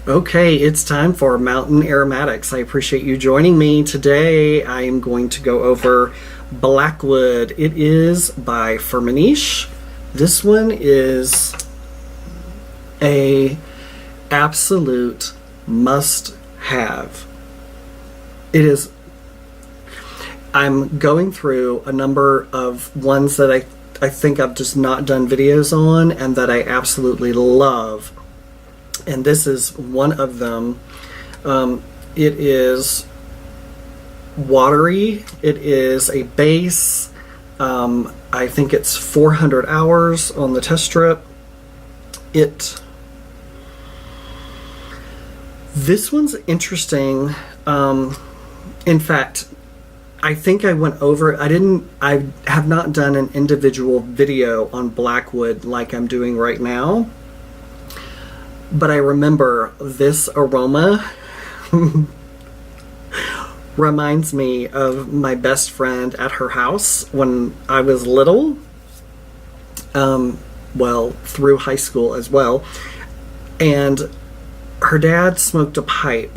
Okay, it's time for Mountain Aromatics. I appreciate you joining me. Today I am going to go over Blackwood. It is by Perfume. This one is a absolute must-have. It is. I'm going through a number of ones that I think I've just not done videos on and that I absolutely love. And this is one of them. It is watery. It is a base. I think it's 400 hours on the test strip. This one's interesting. In fact, I think I went over. I have not done an individual video on Blackwood like I'm doing right now. But I remember this aroma reminds me of my best friend at her house when I was little. Well, through high school as well. And her dad smoked a pipe.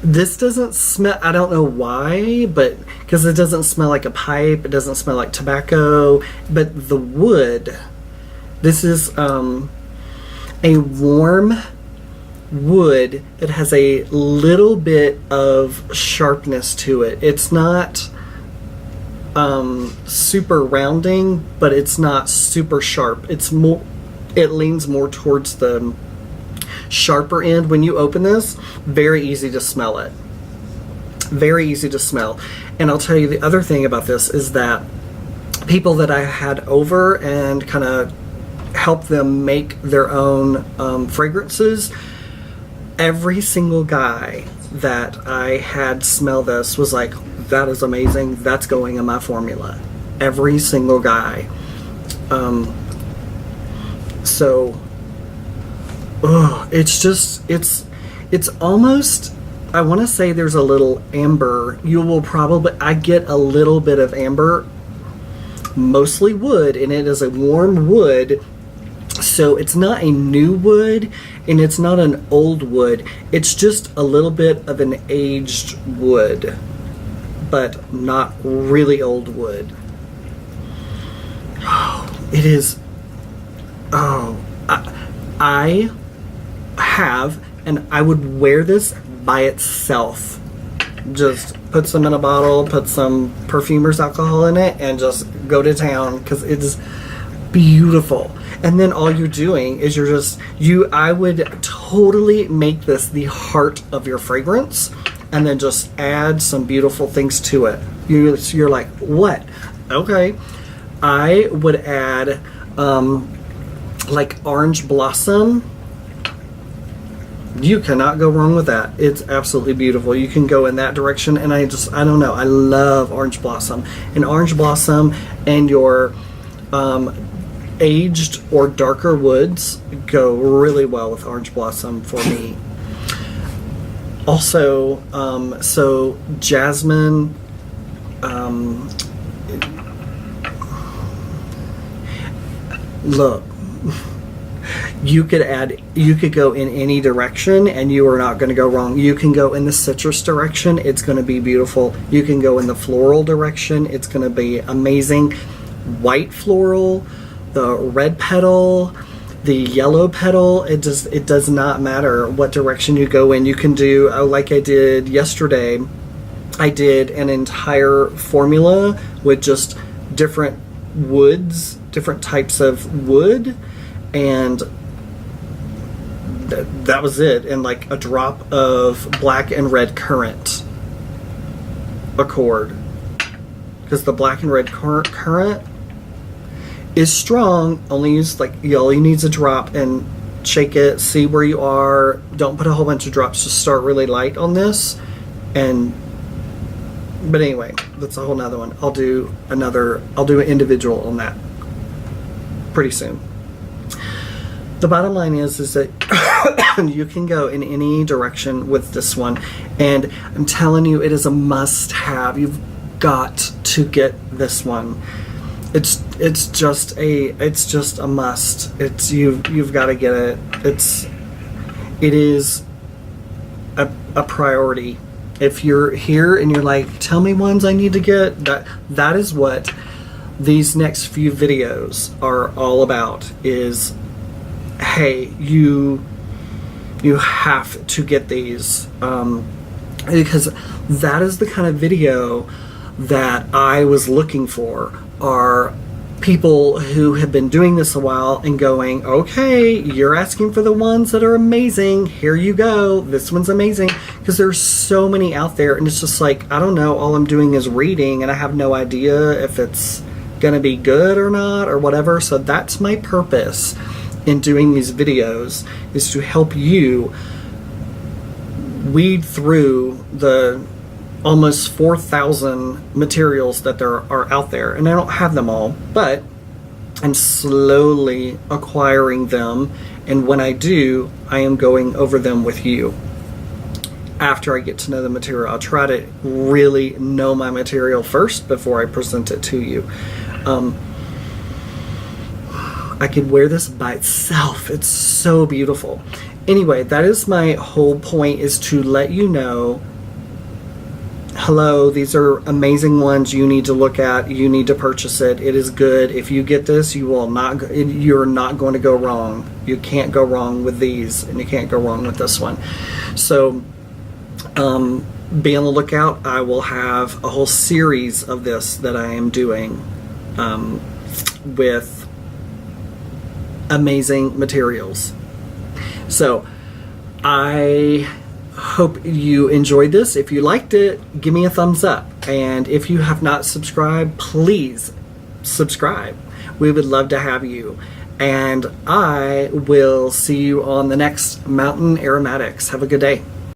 This doesn't smell, I don't know why, but because it doesn't smell like a pipe, it doesn't smell like tobacco, but the wood, this is a warm wood that has a little bit of sharpness to it. It's not super rounding, but it's not super sharp. It leans more towards the sharper end. When you open this, very easy to smell it. Very easy to smell. And I'll tell you the other thing about this is that people that I had over and kind of help them make their own fragrances, every single guy that I had smell this was like, that is amazing, that's going in my formula. Every single guy. It's almost, I want to say there's a little amber. I get a little bit of amber, mostly wood, and it is a warm wood. So it's not a new wood and it's not an old wood. It's just a little bit of an aged wood, but not really old wood. It is. I have, and I would wear this by itself. Just put some in a bottle, put some Perfumer's alcohol in it, and just go to town because it is beautiful. And then all you're doing is I would totally make this the heart of your fragrance and then just add some beautiful things to it. You're like, what? Okay. I would add like orange blossom. You cannot go wrong with that. It's absolutely beautiful. You can go in that direction, and I don't know. I love orange blossom. And orange blossom and your aged or darker woods go really well with orange blossom for me. Also, so jasmine, look, you could go in any direction and you are not going to go wrong. You can go in the citrus direction, it's going to be beautiful. You can go in the floral direction, it's going to be amazing. White floral, the red petal, the yellow petal, it does not matter what direction you go in. You can do, like I did yesterday, I did an entire formula with just different woods, different types of wood, and that was it. And like a drop of black and red currant accord, because the black and red currant is strong. All you need is a drop, and shake it, see where you are. Don't put a whole bunch of drops, just start really light on this. But anyway, that's a whole nother one. I'll do an individual on that pretty soon. The bottom line is that you can go in any direction with this one, and I'm telling you, it is a must-have. You've got to get this one. It's just a must. You've got to get it. it is a priority. If you're here and you're like, tell me ones I need to get, that is what these next few videos are all about, is, hey, you have to get these, because that is the kind of video that I was looking for, are people who have been doing this a while and going, okay, you're asking for the ones that are amazing, here you go, this one's amazing, because there's so many out there, and it's just like, I don't know, all I'm doing is reading, and I have no idea if it's gonna be good or not, or whatever. So that's my purpose in doing these videos, is to help you weed through the almost 4,000 materials that there are out there. And I don't have them all, but I'm slowly acquiring them, and when I do, I am going over them with you. After I get to know the material, I'll try to really know my material first before I present it to you. I could wear this by itself. It's so beautiful. Anyway, that is my whole point, is to let you know, hello, these are amazing ones you need to look at. You need to purchase it. It is good. If you get this, you're not going to go wrong. You can't go wrong with these, and you can't go wrong with this one. So be on the lookout. I will have a whole series of this that I am doing with amazing materials. So I hope you enjoyed this. If you liked it, give me a thumbs up. And if you have not subscribed, please subscribe. We would love to have you. And I will see you on the next Mountain Aromatics. Have a good day.